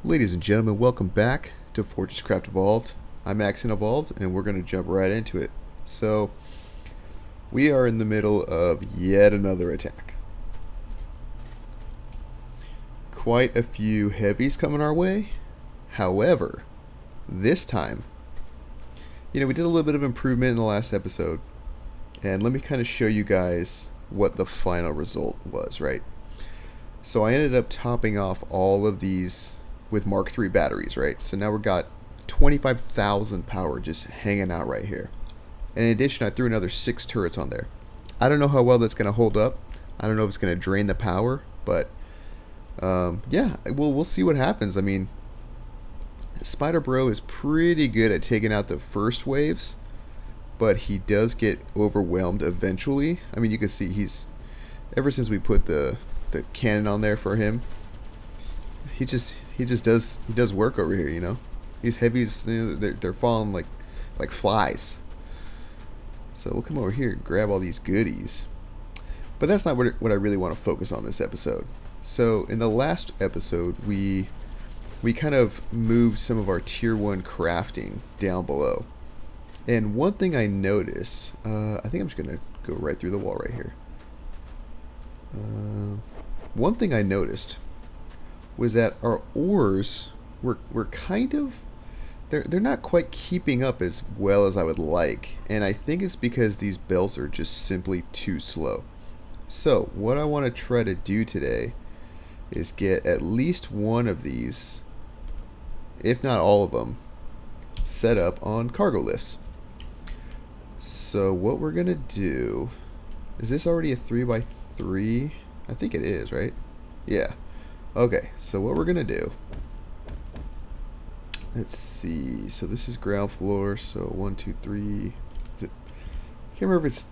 Ladies and gentlemen, welcome back to FortressCraft Evolved. I'm Maxon Evolved, and we're going to jump right into it. So, we are in the middle of yet another attack. Quite a few heavies coming our way. However, this time, we did a little bit of improvement in the last episode. And let me kind of show you guys what the final result was, right? So I ended up topping off all of these with Mark III batteries, right? So now we've got 25,000 power just hanging out right here. And in addition, I threw another 6 turrets on there. I don't know how well that's going to hold up. I don't know if it's going to drain the power, but yeah, we'll see what happens. I mean, Spider Bro is pretty good at taking out the first waves, but he does get overwhelmed eventually. I mean, you can see ever since we put the cannon on there for him, he does work over here, These heavies, they're falling like flies. So we'll come over here and grab all these goodies. But that's not what I really want to focus on this episode. So in the last episode, we kind of moved some of our tier 1 crafting down below. And one thing I noticed, I think I'm just going to go right through the wall right here. One thing I noticed was that our ores were kind of, they're not quite keeping up as well as I would like. And I think it's because these belts are just simply too slow. So what I want to try to do today is get at least one of these, if not all of them, set up on cargo lifts. So what we're gonna do, is this already a 3x3? I think it is, right? Yeah. Okay, so what we're gonna do, let's see, so this is ground floor, so 1, 2, 3, is it, I can't remember if it's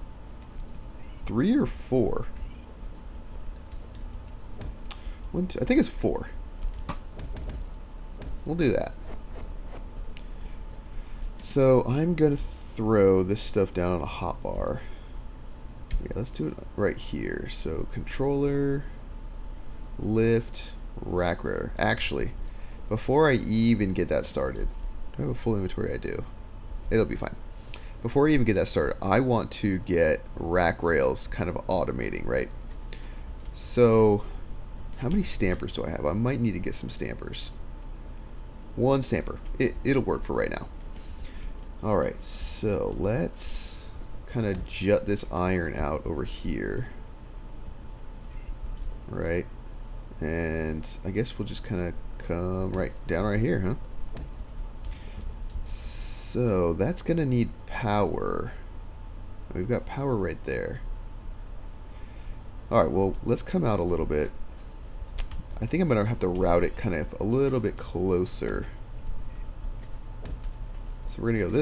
3 or 4. 1, 2, I think it's 4. We'll do that. So I'm gonna throw this stuff down on a hotbar. Yeah, let's do it right here. So controller, lift, rack rare. Actually, before I even get that started, do I have a full inventory? I do. It'll be fine. Before I even get that started, I want to get rack rails kind of automating, right? So how many stampers do I have? I might need to get some stampers. 1 stamper. It'll work for right now. Alright, so let's kind of jut this iron out over here. Right? And I guess we'll just kind of come right down right here, huh? So that's going to need power. We've got power right there. Alright, well, let's come out a little bit. I think I'm going to have to route it kind of a little bit closer. So we're going to go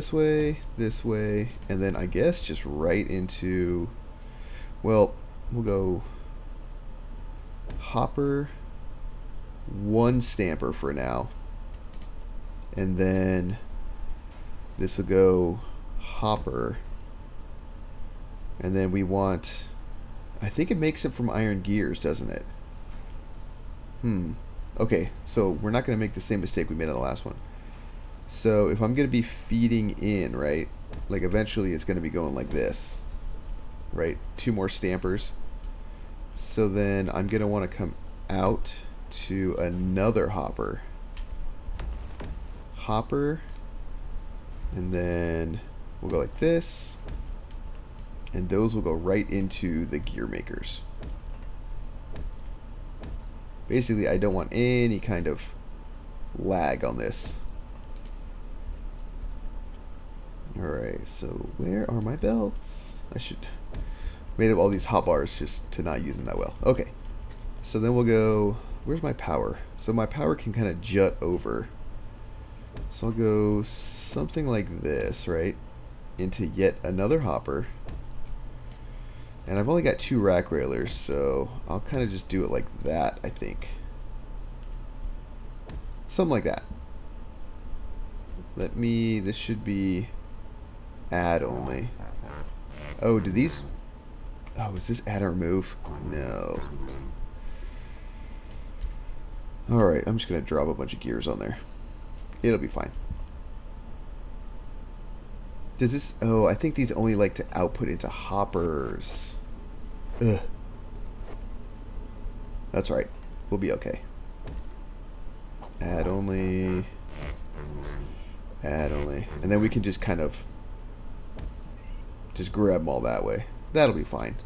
this way, and then I guess just right into, well, we'll go hopper, 1 stamper for now. And then this will go hopper. And then we want, I think it makes it from iron gears, doesn't it? Okay, so we're not going to make the same mistake we made on the last one. So if I'm going to be feeding in, right, like eventually it's going to be going like this, right? 2 more stampers. So then I'm going to want to come out to another hopper. Hopper. And then we'll go like this. And those will go right into the gear makers. Basically, I don't want any kind of lag on this. Alright, so where are my belts? I should made up all these hotbars just to not use them that well. Okay, so then we'll go, where's my power? So my power can kind of jut over. So I'll go something like this, right? Into yet another hopper. And I've only got 2 rack railers, so I'll kind of just do it like that, I think. Something like that. This should be add only. Oh, do these, oh, is this add or remove? No. Alright, I'm just going to drop a bunch of gears on there. It'll be fine. Does this... Oh, I think these only like to output into hoppers. Ugh. That's right. We'll be okay. Add only. Add only. And then we can just kind of just grab them all that way. That'll be fine.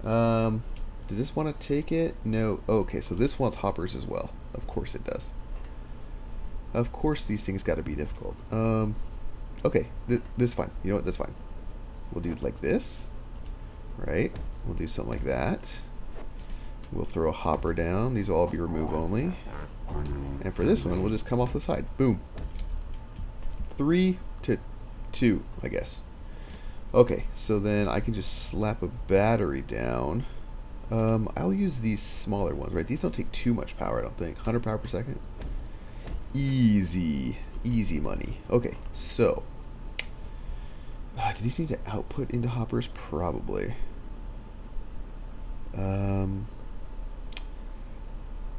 Does this want to take it? No. Okay, so this wants hoppers as well. Of course it does. Of course these things got to be difficult. Okay, this is fine. You know what? That's fine. We'll do it like this. Right? We'll do something like that. We'll throw a hopper down. These will all be remove only. And for this one, we'll just come off the side. Boom. 3 to 2, I guess. Okay, so then I can just slap a battery down. I'll use these smaller ones, right? These don't take too much power, I don't think. 100 power per second. Easy. Easy money. Okay, so. Do these need to output into hoppers? Probably.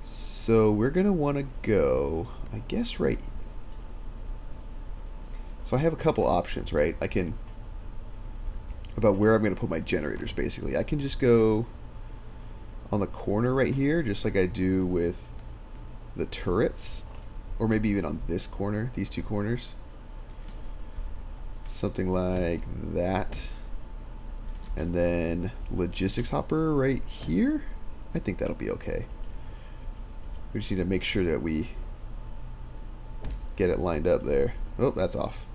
So we're going to want to go, I guess, right. So I have a couple options, right? I can, about where I'm going to put my generators, basically. I can just go on the corner right here, just like I do with the turrets. Or maybe even on this corner, these two corners. Something like that. And then logistics hopper right here. I think that'll be okay. We just need to make sure that we get it lined up there. Oh, that's off.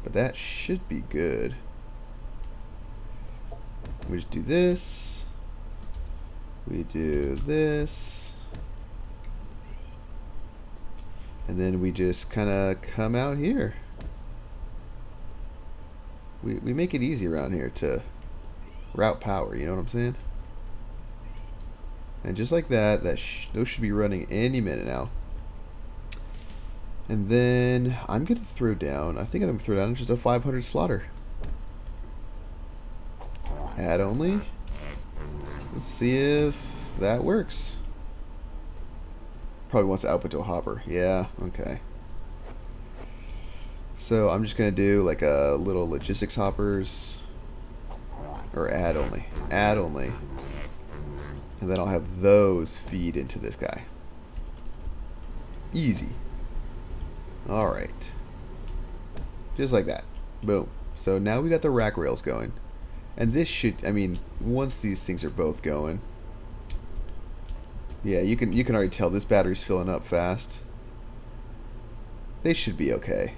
But that should be good. We just do this. We do this. And then we just kind of come out here. We make it easy around here to route power, you know what I'm saying? And just like that, those should be running any minute now. And then I'm going to throw down, I think I'm going to throw down just a 500 slaughter. Add only. Let's see if that works. Probably wants to output to a hopper. Yeah, okay. So I'm just going to do like a little logistics hoppers. Or add only. Add only. And then I'll have those feed into this guy. Easy. Alright. Just like that. Boom. So now we got the rack rails going. And this should, I mean, once these things are both going. Yeah, you can already tell this battery's filling up fast. They should be okay.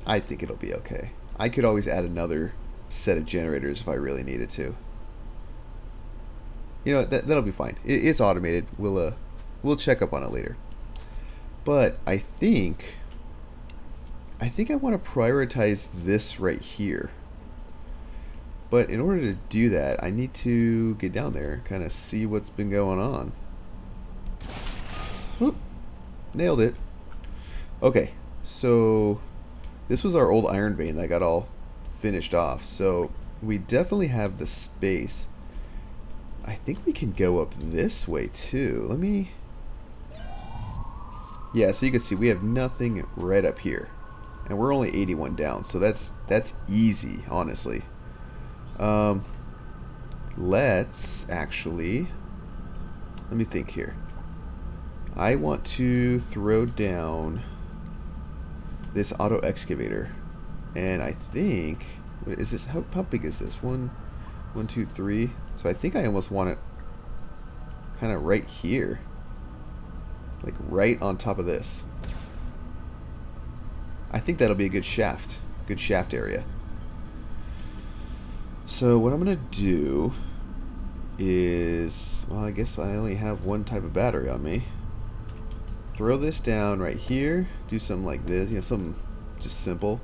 I think it'll be okay. I could always add another set of generators if I really needed to. You know, that'll be fine. It's automated. We'll check up on it later. But I think I want to prioritize this right here. But in order to do that, I need to get down there and kind of see what's been going on. Whoop. Nailed it. Okay, so this was our old iron vein that got all finished off. So we definitely have the space. I think we can go up this way too. Let me... Yeah, so you can see we have nothing right up here. And we're only 81 down, so that's easy, honestly. Let's actually... Let me think here. I want to throw down this auto excavator. And I think... What is this? How big is this? 1, 2, 3. So I think I almost want it kind of right here. Like right on top of this. I think that'll be a good shaft. Good shaft area. So what I'm going to do is... Well, I guess I only have one type of battery on me. Throw this down right here. Do something like this. You know, something just simple.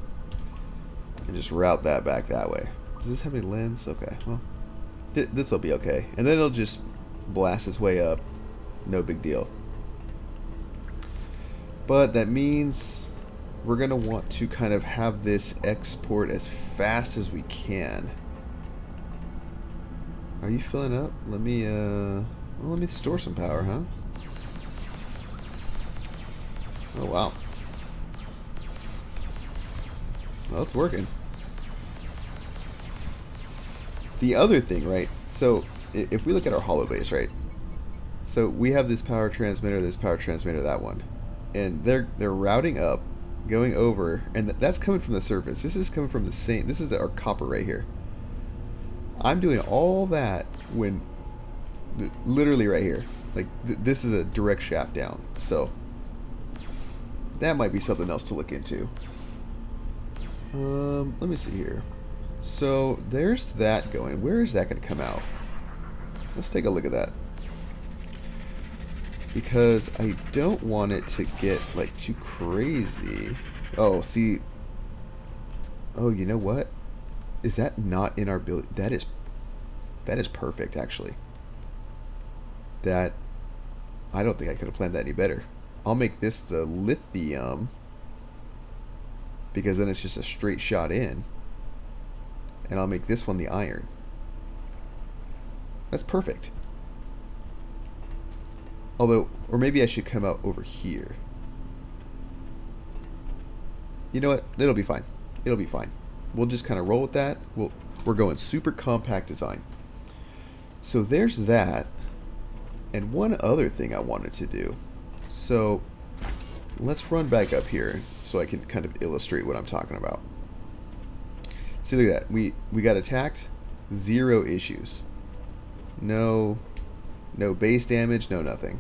And just route that back that way. Does this have any lens? Okay, well... This will be okay. And then it'll just blast its way up. No big deal. But that means we're going to want to kind of have this export as fast as we can. Are you filling up? Let me Well, let me store some power, huh? Oh, wow. Well, it's working. The other thing, right? So, if we look at our hollow base, right? So, we have this power transmitter, that one. And they're routing up, going over, and that's coming from the surface. This is coming from the same, this is our copper right here. I'm doing all that when, literally right here. Like, this is a direct shaft down. So, that might be something else to look into. Let me see here. So there's that going. Where is that going to come out? Let's take a look at that. Because I don't want it to get like too crazy. Oh, see. Oh, you know what? Is that not in our build? That is perfect, actually. That, I don't think I could have planned that any better. I'll make this the lithium, because then it's just a straight shot in. And I'll make this one the iron. That's perfect. Although, or maybe I should come out over here. You know what? It'll be fine. It'll be fine. We'll just kind of roll with that. We're going super compact design. So there's that. And one other thing I wanted to do. So let's run back up here so I can kind of illustrate what I'm talking about. See, look at that. We got attacked. 0 issues. No base damage, no nothing.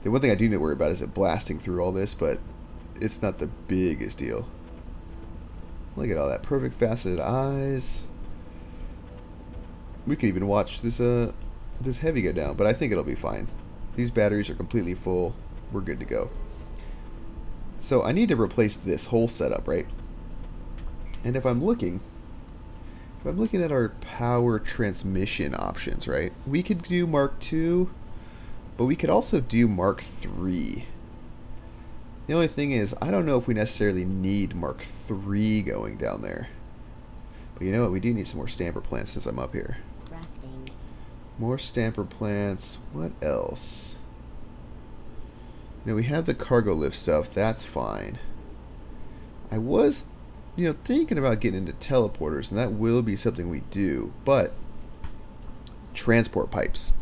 The one thing I do need to worry about is it blasting through all this, but it's not the biggest deal. Look at all that. Perfect faceted eyes. We could even watch this heavy go down, but I think it'll be fine. These batteries are completely full. We're good to go. So I need to replace this whole setup, right? And if I'm looking at our power transmission options, right? We could do Mark II, but we could also do Mark III. The only thing is, I don't know if we necessarily need Mark III going down there. But you know what? We do need some more stamper plants since I'm up here. Crafting. More stamper plants. What else? You know, we have the cargo lift stuff. That's fine. I was, thinking about getting into teleporters, and that will be something we do. But transport pipes.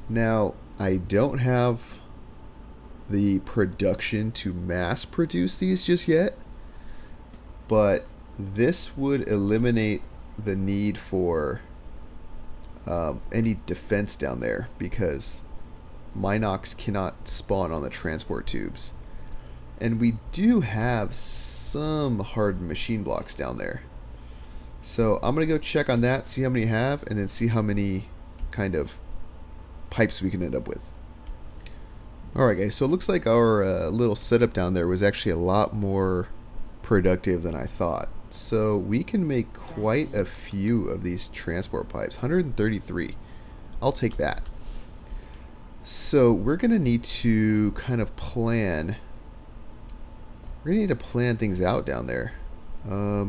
Now, I don't have the production to mass produce these just yet, but this would eliminate the need for any defense down there, because Minox cannot spawn on the transport tubes. And we do have some hard machine blocks down there. So I'm going to go check on that, see how many we have, and then see how many kind of pipes we can end up with. Alright guys, so it looks like our little setup down there was actually a lot more productive than I thought. So we can make quite a few of these transport pipes. 133. I'll take that. So we're going to need to kind of plan. We're going to need to plan things out down there. I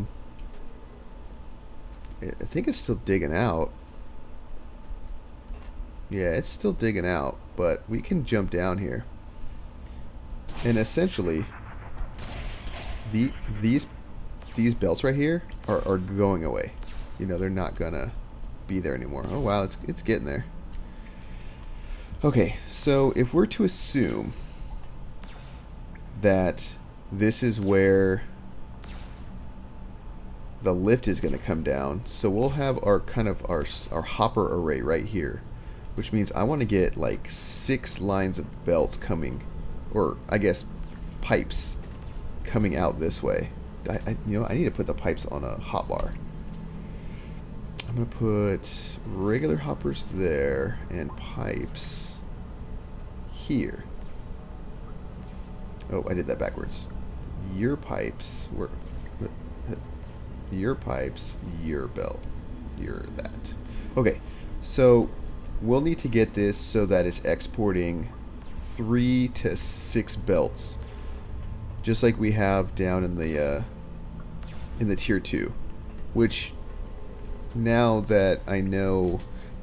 think it's still digging out. Yeah, it's still digging out, but we can jump down here. And essentially, these belts right here are going away. They're not gonna be there anymore. Oh wow, it's getting there. Okay, so if we're to assume that this is where the lift is going to come down, so we'll have our our hopper array right here, which means I want to get like 6 lines of belts coming, or I guess pipes coming out this way. I need to put the pipes on a hotbar. I'm going to put regular hoppers there and pipes here. Oh, I did that backwards. Your pipes were... Your pipes, your belt, your that. Okay, so we'll need to get this so that it's exporting 3 to 6 belts, just like we have down in the tier 2. Which now that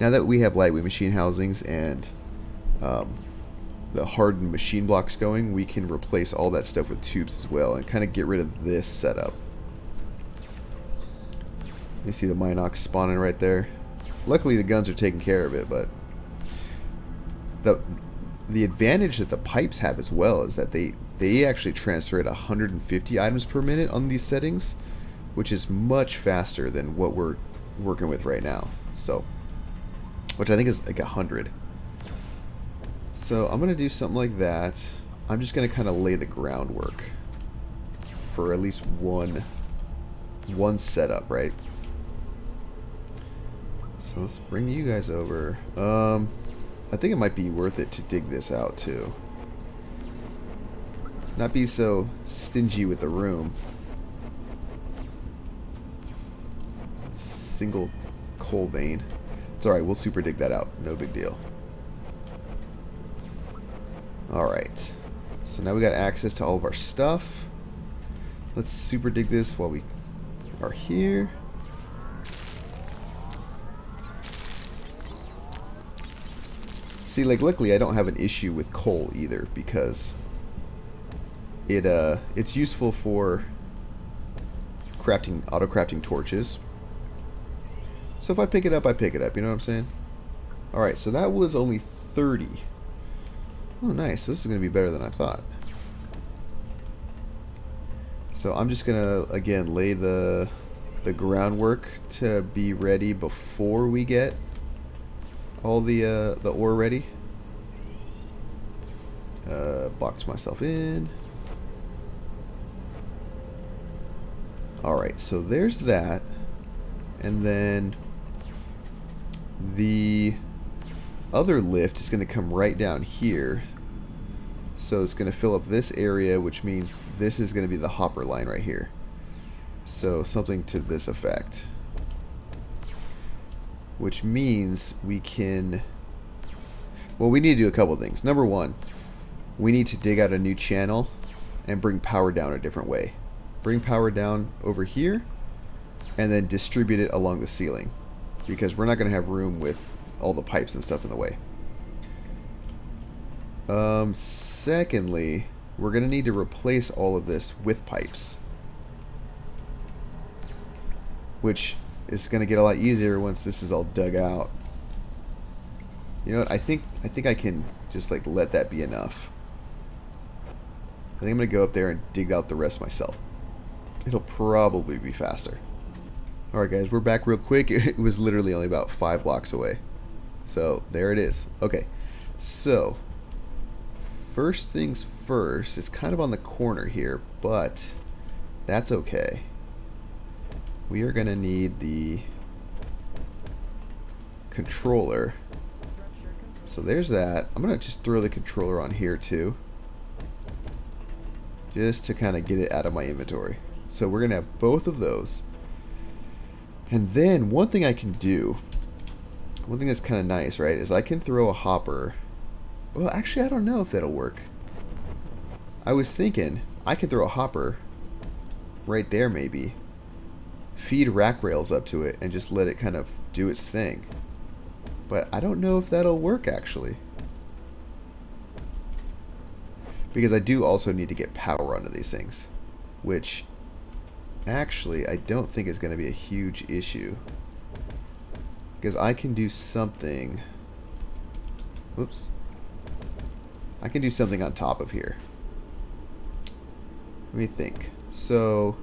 Now that we have lightweight machine housings and the hardened machine blocks going, we can replace all that stuff with tubes as well and kind of get rid of this setup. You see the Minox spawning right there. Luckily the guns are taking care of it, but the advantage that the pipes have as well is that they actually transfer at 150 items per minute on these settings, which is much faster than what we're working with right now. So, which I think is like 100. So I'm gonna do something like that. I'm just gonna kind of lay the groundwork for at least one setup, right? So let's bring you guys over. I think it might be worth it to dig this out too. Not be so stingy with the room. Single coal vein. It's alright, we'll super dig that out. No big deal. Alright. So now we got access to all of our stuff. Let's super dig this while we are here. See, like, luckily I don't have an issue with coal either, because it's useful for crafting, auto-crafting torches. So if I pick it up, I pick it up, you know what I'm saying? Alright, so that was only 30. Oh, nice. This is going to be better than I thought. So I'm just going to, again, lay the groundwork to be ready before we get all the ore ready. Box myself in. Alright, so there's that. And then the other lift is going to come right down here. So it's going to fill up this area, which means this is going to be the hopper line right here. So something to this effect. Which means we can... Well, we need to do a couple things. Number one, we need to dig out a new channel and bring power down a different way. Bring power down over here and then distribute it along the ceiling, because we're not going to have room with all the pipes and stuff in the way. Secondly, we're going to need to replace all of this with pipes, which is going to get a lot easier once this is all dug out. You know what? I think I can just like let that be enough. I think I'm going to go up there and dig out the rest myself. It'll probably be faster. Alright guys, we're back real quick. It was literally only about 5 blocks away. So there it is. Okay, so first things first, it's kind of on the corner here, but that's okay. We are going to need the controller. So there's that. I'm going to just throw the controller on here too, just to kind of get it out of my inventory. So we're going to have both of those. And then one thing I can do, one thing that's kind of nice, right, is I can throw a hopper. Well, actually, I don't know if that'll work. I was thinking I could throw a hopper right there maybe, feed rack rails up to it, and just let it kind of do its thing. But I don't know if that'll work actually, because I do also need to get power onto these things, which actually I don't think is going to be a huge issue, because I can do something. Whoops. I can do something on top of here. Let me think. So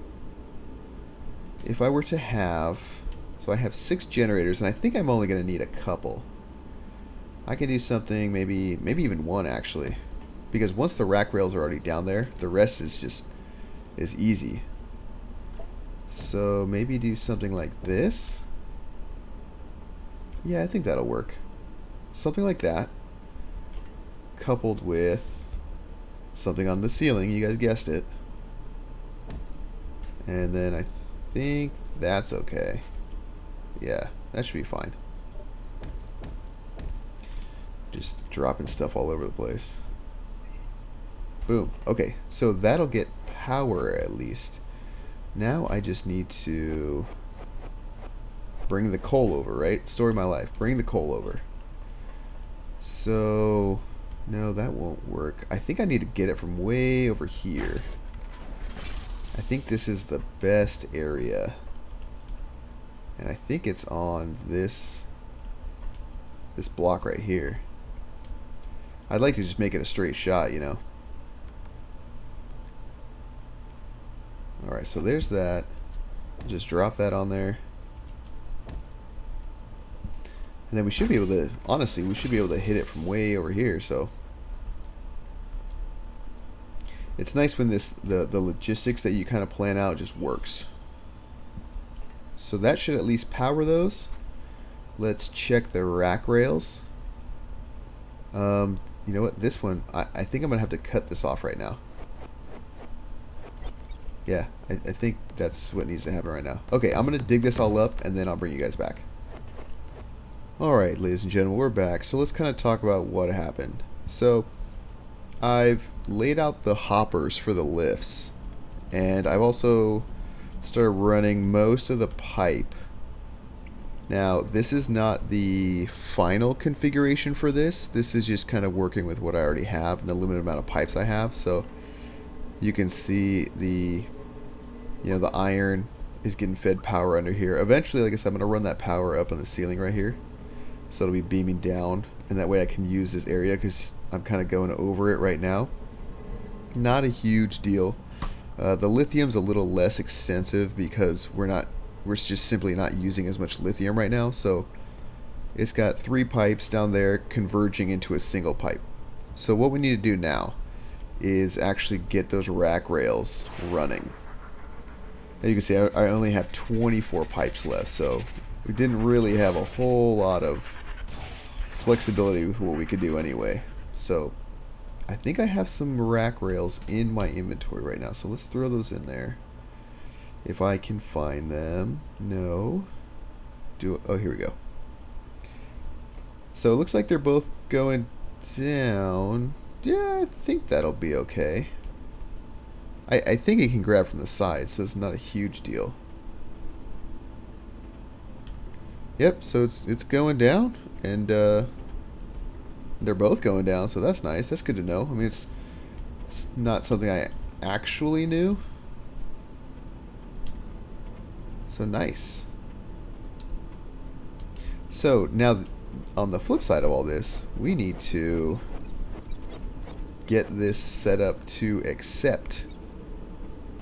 if I were to have, so I have 6 generators, and I think I'm only going to need a couple. I can do something, maybe even one actually, because once the rack rails are already down there, the rest is easy. So maybe do something like this. Yeah, I think that'll work. Something like that, coupled with something on the ceiling, you guys guessed it. And then I think that's okay. Yeah, that should be fine. Just dropping stuff all over the place. Boom. Okay, so that'll get power at least. Now I just need to Bring the coal over, right? Story of my life. Bring the coal over. So, no, that won't work. I think I need to get it from way over here. I think this is the best area. And I think it's on this block right here. I'd like to just make it a straight shot, you know. Alright, so there's that. Just drop that on there. And then we should be able to, honestly, we should be able to hit it from way over here, so. It's nice when the logistics that you kind of plan out just works. So that should at least power those. Let's check the rack rails. You know what, this one, I think I'm going to have to cut this off right now. Yeah, I think that's what needs to happen right now. Okay, I'm going to dig this all up, and then I'll bring you guys back. Alright, ladies and gentlemen, we're back. So let's kind of talk about what happened. So, I've laid out the hoppers for the lifts, and I've also started running most of the pipe. Now, this is not the final configuration for this. This is just kind of working with what I already have and the limited amount of pipes I have. So, you can see the iron is getting fed power under here. Eventually, like I said, I'm going to run that power up on the ceiling right here. So it'll be beaming down, and that way I can use this area because I'm kind of going over it right now. Not a huge deal. The lithium's a little less extensive because we're just simply not using as much lithium right now. So it's got 3 pipes down there converging into a single pipe. So what we need to do now is actually get those rack rails running. As you can see, I only have 24 pipes left, so we didn't really have a whole lot of flexibility with what we could do anyway. So I think I have some rack rails in my inventory right now, so let's throw those in there if I can find them. No, oh, here we go. So it looks like they're both going down. Yeah, I think that'll be okay. I think it can grab from the side, so it's not a huge deal. Yep, so it's going down, and they're both going down, so that's nice. That's good to know. I mean, it's not something I actually knew. So nice. So now, on the flip side of all this, we need to get this set up to accept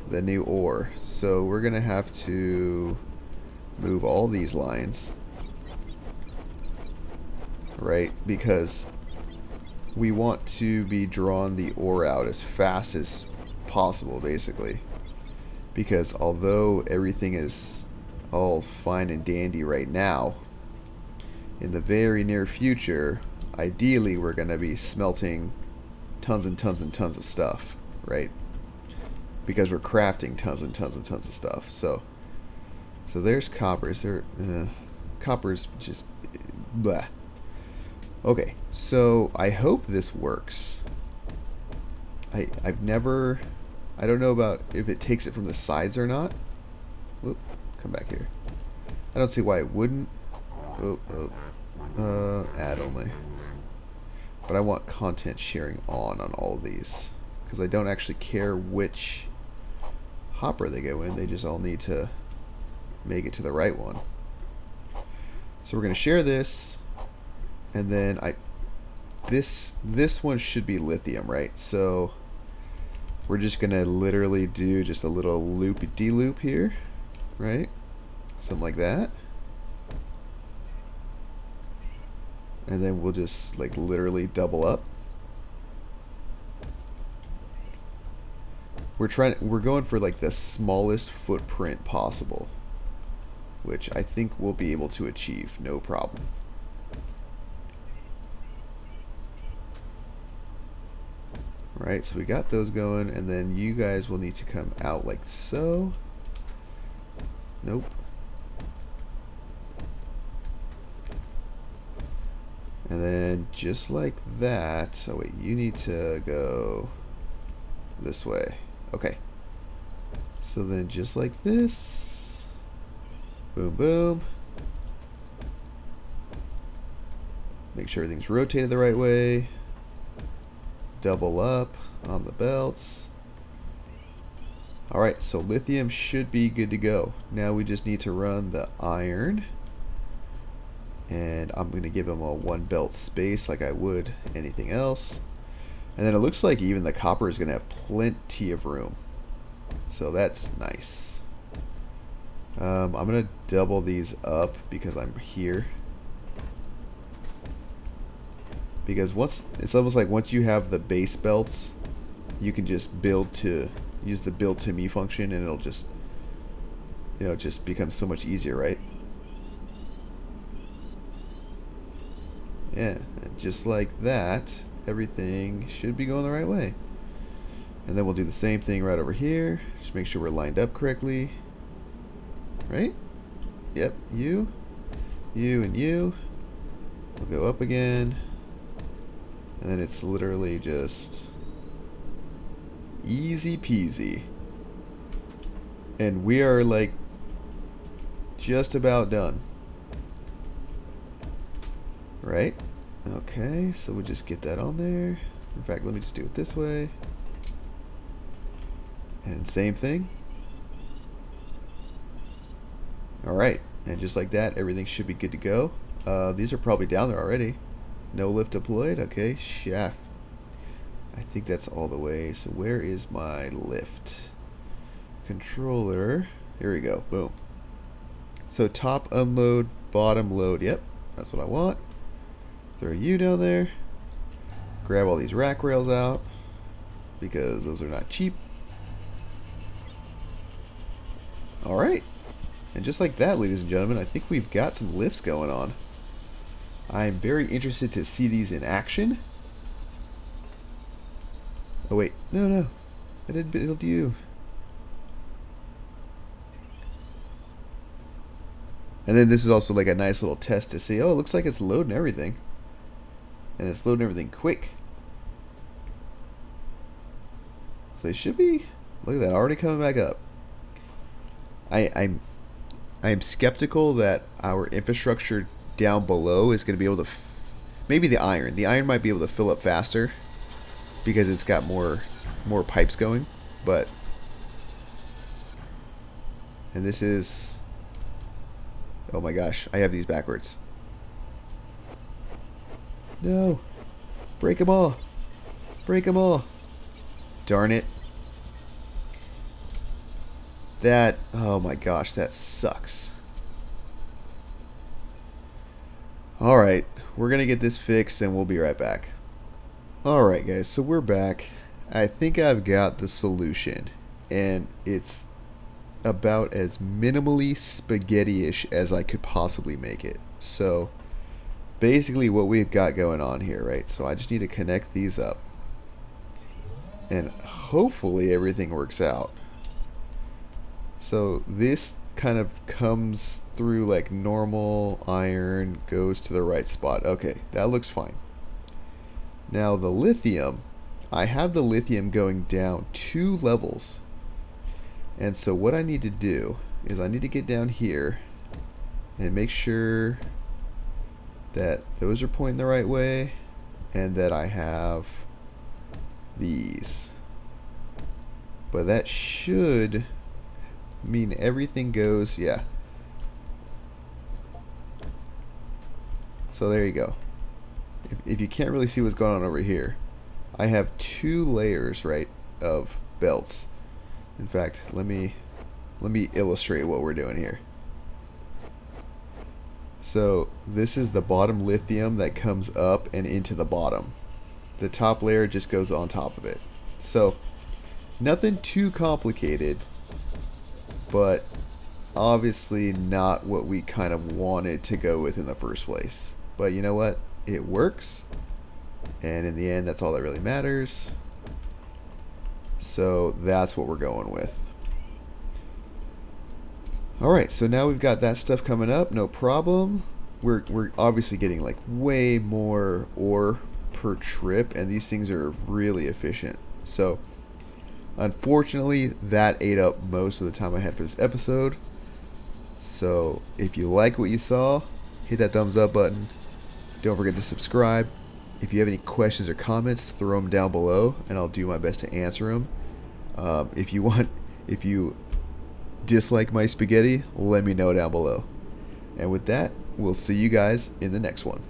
the new ore. So we're going to have to move all these lines, right? Because we want to be drawing the ore out as fast as possible, basically. Because although everything is all fine and dandy right now, in the very near future, ideally we're going to be smelting tons and tons and tons of stuff, right? Because we're crafting tons and tons and tons of stuff. So there's copper. Copper's just blah. Okay, so I hope this works. I don't know about if it takes it from the sides or not. Whoop, come back here. I don't see why it wouldn't. Add only. But I want content sharing on all these, because I don't actually care which hopper they go in. They just all need to make it to the right one. So we're going to share this, and then this one should be lithium, right? So we're just going to literally do just a little loop-de-loop here, right? Something like that. And then we'll just like literally double up. We're going for like the smallest footprint possible, which I think we'll be able to achieve, no problem. Right, so we got those going, and then you guys will need to come out like so. Nope. And then just like that. Oh wait, you need to go this way. Okay. So then just like this. Boom, boom. Make sure everything's rotated the right way. Double up on the belts. Alright, so lithium should be good to go. Now we just need to run the iron. And I'm going to give him a 1 belt space like I would anything else. And then it looks like even the copper is going to have plenty of room. So that's nice. I'm going to double these up because I'm here. Because it's almost like once you have the base belts, you can just use the build to me function, and it'll just, it just becomes so much easier, right? Yeah, and just like that, everything should be going the right way. And then we'll do the same thing right over here. Just make sure we're lined up correctly. Right? Yep, you, and you. We'll go up again. And then it's literally just easy peasy. And we are like just about done. Right? Okay, so we'll just get that on there. In fact, let me just do it this way. And same thing. Alright, and just like that, everything should be good to go. These are probably down there already. No lift deployed. Okay, shaft. I think that's all the way. So where is my lift? Controller. Here we go. Boom. So top unload, bottom load. Yep, that's what I want. Throw you down there. Grab all these rack rails out because those are not cheap. Alright. And just like that, ladies and gentlemen, I think we've got some lifts going on. I'm very interested to see these in action. Oh wait, no. I didn't build you. And then this is also like a nice little test to see, oh, it looks like it's loading everything. And it's loading everything quick. So they should be, look at that, already coming back up. I am skeptical that our infrastructure down below is going to be able to, maybe the iron might be able to fill up faster because it's got more pipes going, but, and this is, oh my gosh, I have these backwards. No, break them all, darn it. That, oh my gosh, that sucks. Alright, we're going to get this fixed and we'll be right back. Alright guys, so we're back. I think I've got the solution. And it's about as minimally spaghetti-ish as I could possibly make it. So, basically what we've got going on here, right? So I just need to connect these up. And hopefully everything works out. So this kind of comes through like normal iron, goes to the right spot. Okay, that looks fine. Now the lithium, I have the lithium going down 2 levels. And so what I need to do is I need to get down here and make sure that those are pointing the right way and that I have these. But that should mean everything goes, yeah. So there you go. If you can't really see what's going on over here, I have 2 layers, right, of belts. In fact, let me illustrate what we're doing here. So this is the bottom lithium that comes up and into the bottom. The top layer just goes on top of it. So nothing too complicated, but obviously not what we kind of wanted to go with in the first place. But you know what? It works. And in the end, that's all that really matters. So that's what we're going with. Alright, so now we've got that stuff coming up, no problem. We're obviously getting like way more ore per trip, and these things are really efficient. So unfortunately, that ate up most of the time I had for this episode. So if you like what you saw, hit that thumbs up button. Don't forget to subscribe. If you have any questions or comments, throw them down below, and I'll do my best to answer them. If you dislike my spaghetti, let me know down below. And with that, we'll see you guys in the next one.